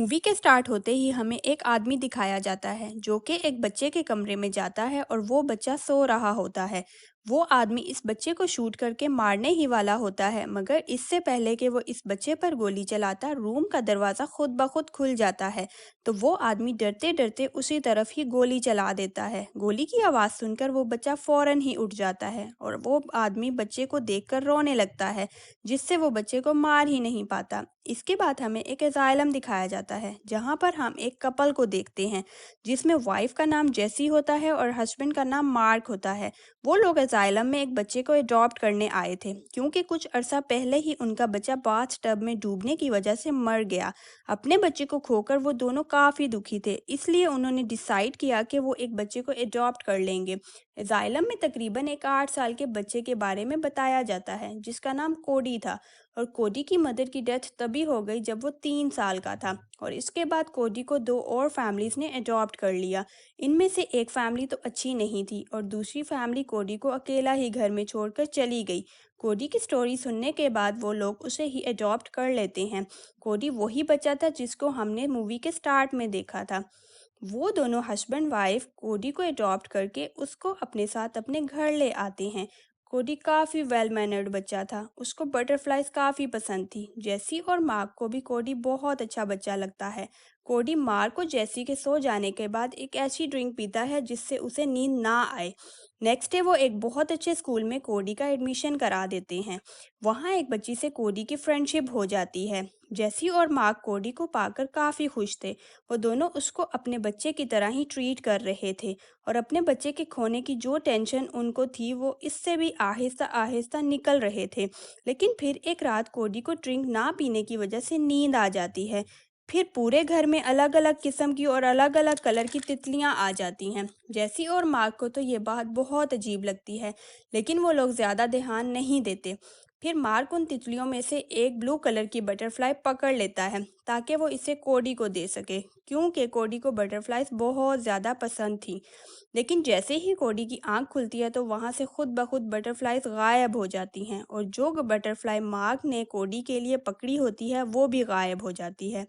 Movie के start होते ही हमें एक आदमी दिखाया जाता है जो कि एक बच्चे के कमरे में जाता है और वो बच्चा सो रहा होता है। वो आदमी इस बच्चे को शूट करके मारने ही वाला होता है, मगर इससे पहले कि वो इस बच्चे पर गोली चलाता, रूम का दरवाज़ा खुद ब खुद खुल जाता है। तो वो आदमी डरते डरते उसी तरफ ही गोली चला देता है। गोली की आवाज़ सुनकर वो बच्चा फौरन ही उठ जाता है और वो आदमी बच्चे को देखकर रोने लगता है, जिससे वो बच्चे को मार ही नहीं पाता। इसके बाद हमें एक एसाइलम दिखाया जाता है जहाँ पर हम एक कपल को देखते हैं, जिसमें वाइफ का नाम जेसी होता है और हस्बैंड का नाम मार्क होता है। वो लोग एसाइलम में एक बच्चे को अडॉप्ट करने आए थे, क्योंकि कुछ अरसा पहले ही उनका बच्चा बाथ टब में डूबने की वजह से मर गया। अपने बच्चे को खोकर वो दोनों काफ़ी दुखी थे, इसलिए उन्होंने डिसाइड किया कि वो एक बच्चे को अडॉप्ट कर लेंगे। एसाइलम में तकरीबन एक 8 साल के बच्चे के बारे में बताया जाता है जिसका नाम कोडी था। और कोडी की मदर की डेथ तभी हो गई जब वो 3 साल का था। और इसके बाद कोडी को दो और फैमिलीज ने अडॉप्ट कर लिया। इनमें से एक फैमिली तो अच्छी नहीं थी और दूसरी फैमिली कोडी को अकेला ही घर में छोड़कर चली गई। कोडी की स्टोरी सुनने के बाद वो लोग उसे ही अडॉप्ट कर लेते हैं। कोडी वही बच्चा था जिसको हमने मूवी के स्टार्ट में देखा था। वो दोनों हस्बैंड वाइफ कोडी को अडॉप्ट करके उसको अपने साथ अपने घर ले आते हैं। कोडी काफ़ी वेल मैनर्ड बच्चा था, उसको बटरफ्लाइज काफ़ी पसंद थी। जेसी और मार्क को भी कोडी बहुत अच्छा बच्चा लगता है। कोडी मार्क को जेसी के सो जाने के बाद एक ऐसी ड्रिंक पीता है जिससे उसे नींद ना आए। नेक्स्ट डे वो एक बहुत अच्छे स्कूल में कोडी का एडमिशन करा देते हैं। वहाँ एक बच्ची से कोडी की फ्रेंडशिप हो जाती है। जेसी और मार्क कोडी को पाकर काफ़ी खुश थे। वो दोनों उसको अपने बच्चे की तरह ही ट्रीट कर रहे थे और अपने बच्चे के खोने की जो टेंशन उनको थी वो इससे भी आहिस्ता आहिस्ता निकल रहे थे। लेकिन फिर एक रात कोडी को ड्रिंक ना पीने की वजह से नींद आ जाती है। फिर पूरे घर में अलग अलग किस्म की और अलग अलग कलर की तितलियां आ जाती हैं। जैसी और मार्क को तो ये बात बहुत अजीब लगती है, लेकिन वो लोग ज़्यादा ध्यान नहीं देते। फिर मार्क उन तितलियों में से एक ब्लू कलर की बटरफ्लाई पकड़ लेता है ताकि वो इसे कोडी को दे सके, क्योंकि कोडी को बटरफ्लाइज बहुत ज़्यादा पसंद थी। लेकिन जैसे ही कोडी की आंख खुलती है तो वहाँ से खुद ब खुद बटरफ्लाइज गायब हो जाती हैं और जो बटरफ्लाई मार्क ने कोडी के लिए पकड़ी होती है वो भी गायब हो जाती है।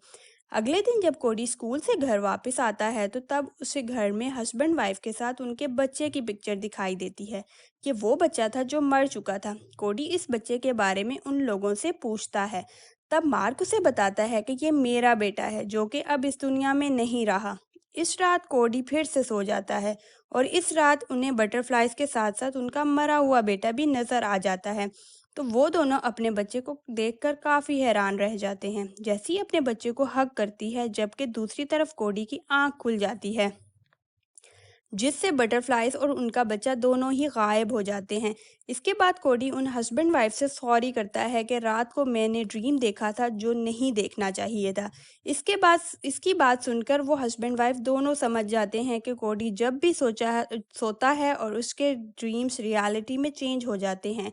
अगले दिन जब कोडी स्कूल से घर वापस आता है तो तब उसे घर में हस्बैंड वाइफ के साथ उनके बच्चे की पिक्चर दिखाई देती है कि वो बच्चा था जो मर चुका था। कोडी इस बच्चे के बारे में उन लोगों से पूछता है। तब मार्क उसे बताता है कि ये मेरा बेटा है जो कि अब इस दुनिया में नहीं रहा। इस रात कोडी फिर से सो जाता है और इस रात उन्हें बटरफ्लाइज के साथ साथ उनका मरा हुआ बेटा भी नजर आ जाता है। तो वो दोनों अपने बच्चे को देखकर काफ़ी हैरान रह जाते हैं। जैसी अपने बच्चे को हग करती है, जबकि दूसरी तरफ कोडी की आंख खुल जाती है, जिससे बटरफ्लाइज और उनका बच्चा दोनों ही गायब हो जाते हैं। इसके बाद कोडी उन हस्बैंड वाइफ से सॉरी करता है कि रात को मैंने ड्रीम देखा था जो नहीं देखना चाहिए था। इसकी बात सुनकर वो हस्बैंड वाइफ दोनों समझ जाते हैं कि कोडी जब भी सोता है और उसके ड्रीम्स रियलिटी में चेंज हो जाते हैं।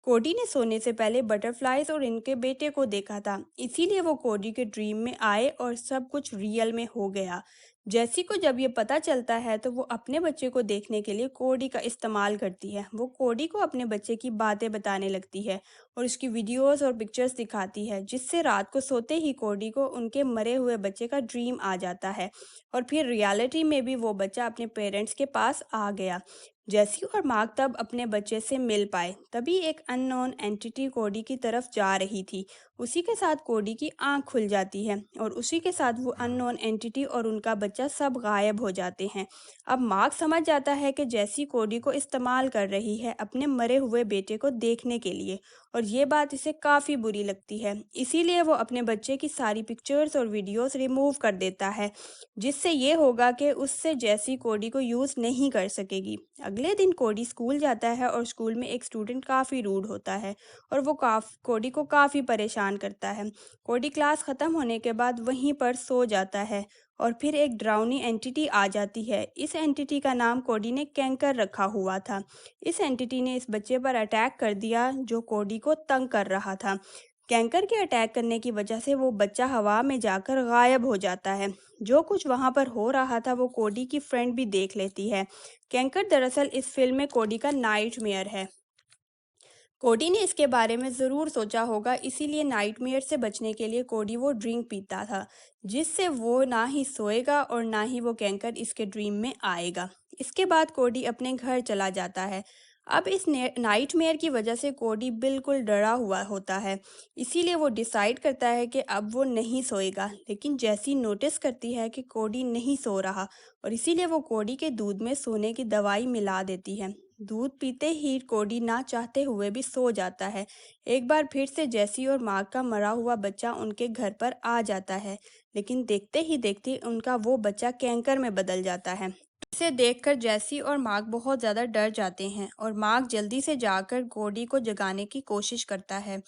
कोडी ने सोने से पहले बटरफ्लाइज और इनके बेटे को देखा था, इसीलिए वो कोडी के ड्रीम में आए और सब कुछ रियल में हो गया। जैसी को जब ये पता चलता है तो वो अपने बच्चे को देखने के लिए कोडी का इस्तेमाल करती है। वो कोडी को अपने बच्चे की बातें बताने लगती है और उसकी वीडियोस और पिक्चर्स दिखाती है, जिससे रात को सोते ही कोडी को उनके मरे हुए बच्चे का ड्रीम आ जाता है और फिर रियलिटी में भी वो बच्चा अपने पेरेंट्स के पास आ गया। जैसी और मार्क तब अपने बच्चे से मिल पाए, तभी एक अननोन एंटिटी कोडी की तरफ जा रही थी। उसी के साथ कोडी की आंख खुल जाती है और उसी के साथ वो अननोन एंटिटी और उनका बच्चा सब गायब हो जाते हैं। अब मार्क समझ जाता है कि जैसी कोडी को इस्तेमाल कर रही है अपने मरे हुए बेटे को देखने के लिए, और ये बात इसे काफ़ी बुरी लगती है। इसीलिए वो अपने बच्चे की सारी पिक्चर्स और वीडियोस रिमूव कर देता है, जिससे ये होगा कि उससे जैसी कोडी को यूज़ नहीं कर सकेगी। अगले दिन कोडी स्कूल जाता है और स्कूल में एक स्टूडेंट काफ़ी रूड होता है और वो कोडी को काफ़ी परेशान करता है। कोडी क्लास ख़त्म होने के बाद वहीं पर सो जाता है और फिर एक ड्राउनी एंटिटी आ जाती है। इस एंटिटी का नाम कोडी ने कैंकर रखा हुआ था। इस एंटिटी ने इस बच्चे पर अटैक कर दिया जो कोडी को तंग कर रहा था। कैंकर के अटैक करने की वजह से वो बच्चा हवा में जाकर गायब हो जाता है। जो कुछ वहां पर हो रहा था वो कोडी की फ्रेंड भी देख लेती है। कैंकर दरअसल इस फिल्म में कोडी का नाइटमेयर है। कोडी ने इसके बारे में ज़रूर सोचा होगा, इसीलिए नाइटमेयर से बचने के लिए कोडी वो ड्रिंक पीता था, जिससे वो ना ही सोएगा और ना ही वो कैंकर इसके ड्रीम में आएगा। इसके बाद कोडी अपने घर चला जाता है। अब इस नाइटमेयर की वजह से कोडी बिल्कुल डरा हुआ होता है, इसीलिए वो डिसाइड करता है कि अब वो नहीं सोएगा। लेकिन जैसी नोटिस करती है कि कोडी नहीं सो रहा, और इसीलिए वो कोडी के दूध में सोने की दवाई मिला देती है। दूध पीते ही कोडी ना चाहते हुए भी सो जाता है। एक बार फिर से जैसी और मार्क का मरा हुआ बच्चा उनके घर पर आ जाता है, लेकिन देखते ही देखते उनका वो बच्चा कैंकर में बदल जाता है। इसे देखकर जैसी और मार्क बहुत ज़्यादा डर जाते हैं और मार्क जल्दी से जाकर कोडी को जगाने की कोशिश करता है।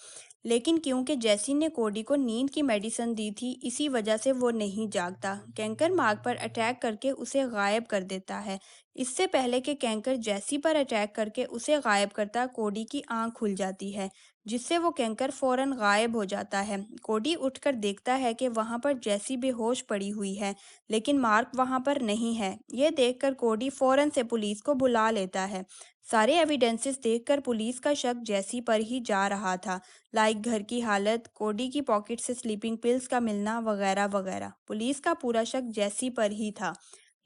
लेकिन क्योंकि जैसी ने कोडी को नींद की मेडिसिन दी थी, इसी वजह से वो नहीं जागता। कैंकर मार्क पर अटैक करके उसे गायब कर देता है। इससे पहले कि कैंकर जैसी पर अटैक करके उसे गायब करता, कोडी की आंख खुल जाती है, जिससे वो कैंकर फौरन गायब हो जाता है। कोडी उठकर देखता है कि वहां पर जैसी बेहोश पड़ी हुई है, लेकिन मार्क वहां पर नहीं है। ये देखकर कोडी फौरन से पुलिस को बुला लेता है। सारे एविडेंसेस देखकर पुलिस का शक जैसी पर ही जा रहा था, लाइक घर की हालत, कोडी की पॉकेट से स्लीपिंग पिल्स का मिलना, वगैरह वगैरह। पुलिस का पूरा शक जैसी पर ही था,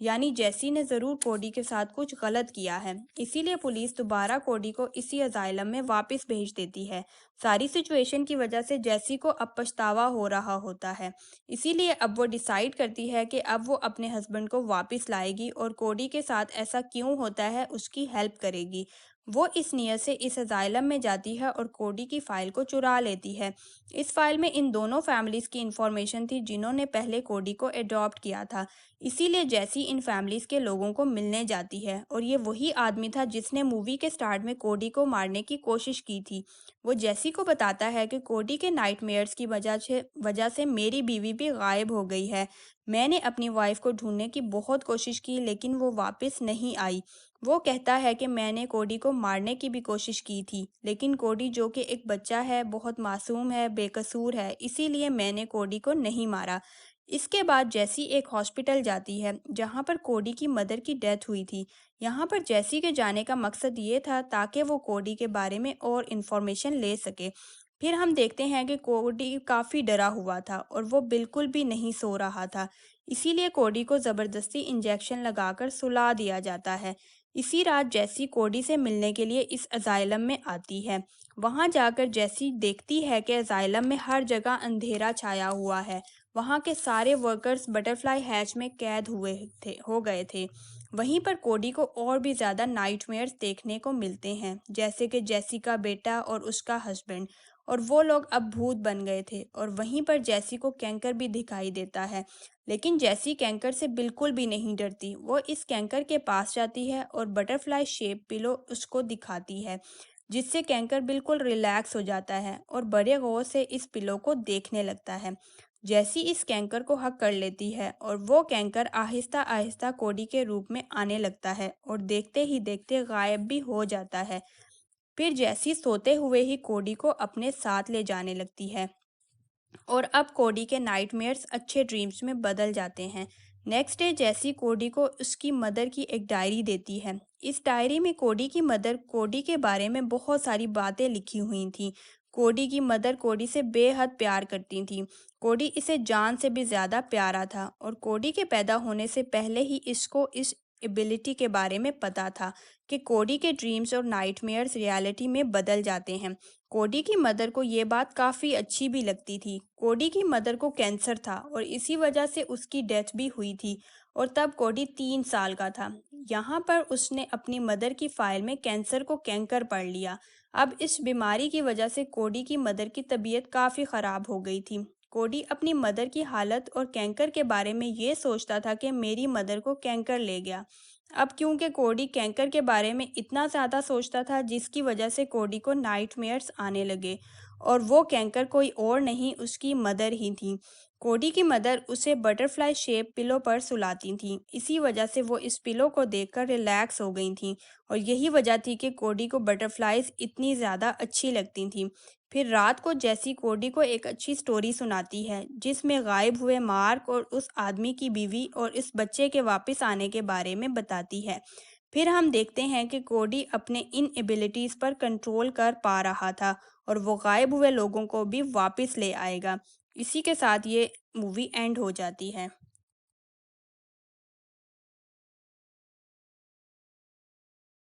यानी जैसी ने ज़रूर कोडी के साथ कुछ गलत किया है। इसीलिए पुलिस दोबारा कोडी को इसी अजाइलम में वापस भेज देती है। सारी सिचुएशन की वजह से जैसी को अब पछतावा हो रहा होता है, इसीलिए अब वो डिसाइड करती है कि अब वो अपने हस्बैंड को वापस लाएगी और कोडी के साथ ऐसा क्यों होता है उसकी हेल्प करेगी। वो इस नियत से इस अजाइलम में जाती है और कोडी की फाइल को चुरा लेती है। इस फाइल में इन दोनों फैमिलीज की इंफॉर्मेशन थी जिन्होंने पहले कोडी को अडॉप्ट किया था। इसीलिए जैसी इन फैमिलीज के लोगों को मिलने जाती है, और ये वही आदमी था जिसने मूवी के स्टार्ट में कोडी को मारने की कोशिश की थी। वो जैसी को बताता है कि कोडी के नाइटमेयर्स की वजह से मेरी बीवी भी गायब हो गई है। मैंने अपनी वाइफ को ढूंढने की बहुत कोशिश की, लेकिन वो वापस नहीं आई। वो कहता है कि मैंने कोडी को मारने की भी कोशिश की थी, लेकिन कोडी जो कि एक बच्चा है, बहुत मासूम है, बेकसूर है, इसीलिए मैंने कोडी को नहीं मारा। इसके बाद जैसी एक हॉस्पिटल जाती है जहां पर कोडी की मदर की डेथ हुई थी। यहाँ पर जैसी के जाने का मकसद ये था ताकि वो कोडी के बारे में और इन्फॉर्मेशन ले सके। फिर हम देखते हैं कि कोडी काफ़ी डरा हुआ था और वो बिल्कुल भी नहीं सो रहा था। इसीलिए कोडी को ज़बरदस्ती इंजेक्शन लगाकर सुला दिया जाता है। इसी रात जैसी कोडी से मिलने के लिए इस अजाइलम में आती है। वहां जाकर जैसी देखती है कि अजाइलम में हर जगह अंधेरा छाया हुआ है। वहाँ के सारे वर्कर्स बटरफ्लाई हैच में कैद हो गए थे। वहीं पर कोडी को और भी ज़्यादा नाइटमेयर्स देखने को मिलते हैं, जैसे कि जैसी का बेटा और उसका हस्बैंड, और वो लोग अब भूत बन गए थे। और वहीं पर जैसी को कैंकर भी दिखाई देता है, लेकिन जैसी कैंकर से बिल्कुल भी नहीं डरती। वो इस कैंकर के पास जाती है और बटरफ्लाई शेप पिलो उसको दिखाती है, जिससे कैंकर बिल्कुल रिलैक्स हो जाता है और बड़े गौर से इस पिलो को देखने लगता है। जैसी इस कैंकर को हक कर लेती है और वो कैंकर आहिस्ता आहिस्ता कोडी के रूप में आने लगता है और देखते ही देखते गायब भी हो जाता है। फिर जैसी सोते हुए ही कोडी को अपने साथ ले जाने लगती है, और अब कोडी के नाइटमेयर्स अच्छे ड्रीम्स में बदल जाते हैं। नेक्स्ट डे जैसी कोडी को उसकी मदर की एक डायरी देती है। इस डायरी में कोडी की मदर कोडी के बारे में बहुत सारी बातें लिखी हुई थी। कोडी की मदर कोडी से बेहद प्यार करती थी। कोडी इसे जान से भी ज़्यादा प्यारा था, और कोडी के पैदा होने से पहले ही इसको इस एबिलिटी के बारे में पता था कि कोडी के ड्रीम्स और नाइटमेयर्स रियलिटी में बदल जाते हैं। कोडी की मदर को ये बात काफ़ी अच्छी भी लगती थी। कोडी की मदर को कैंसर था और इसी वजह से उसकी डेथ भी हुई थी, और तब कोडी 3 साल का था। यहाँ पर उसने अपनी मदर की फाइल में कैंसर को कैंकर पढ़ लिया। अब इस बीमारी की वजह से कोडी की मदर की तबीयत काफ़ी ख़राब हो गई थी। कोडी अपनी मदर की हालत और कैंकर के बारे में ये सोचता था कि मेरी मदर को कैंकर ले गया। अब क्योंकि कोडी कैंकर के बारे में इतना ज़्यादा सोचता था, जिसकी वजह से कोडी को नाइटमेयर्स आने लगे, और वो कैंकर कोई और नहीं, उसकी मदर ही थी। कोडी की मदर उसे बटरफ्लाई शेप पिलो पर सुलाती थी, इसी वजह से वो इस पिलो को देखकर रिलैक्स हो गई थी, और यही वजह थी कि कोडी को बटरफ्लाइज इतनी ज़्यादा अच्छी लगती थी। फिर रात को जैसी कोडी को एक अच्छी स्टोरी सुनाती है, जिसमें गायब हुए मार्क और उस आदमी की बीवी और इस बच्चे के वापस आने के बारे में बताती है। फिर हम देखते हैं कि कोडी अपने इन एबिलिटीज़ पर कंट्रोल कर पा रहा था और वो गायब हुए लोगों को भी वापस ले आएगा। इसी के साथ ये मूवी एंड हो जाती है।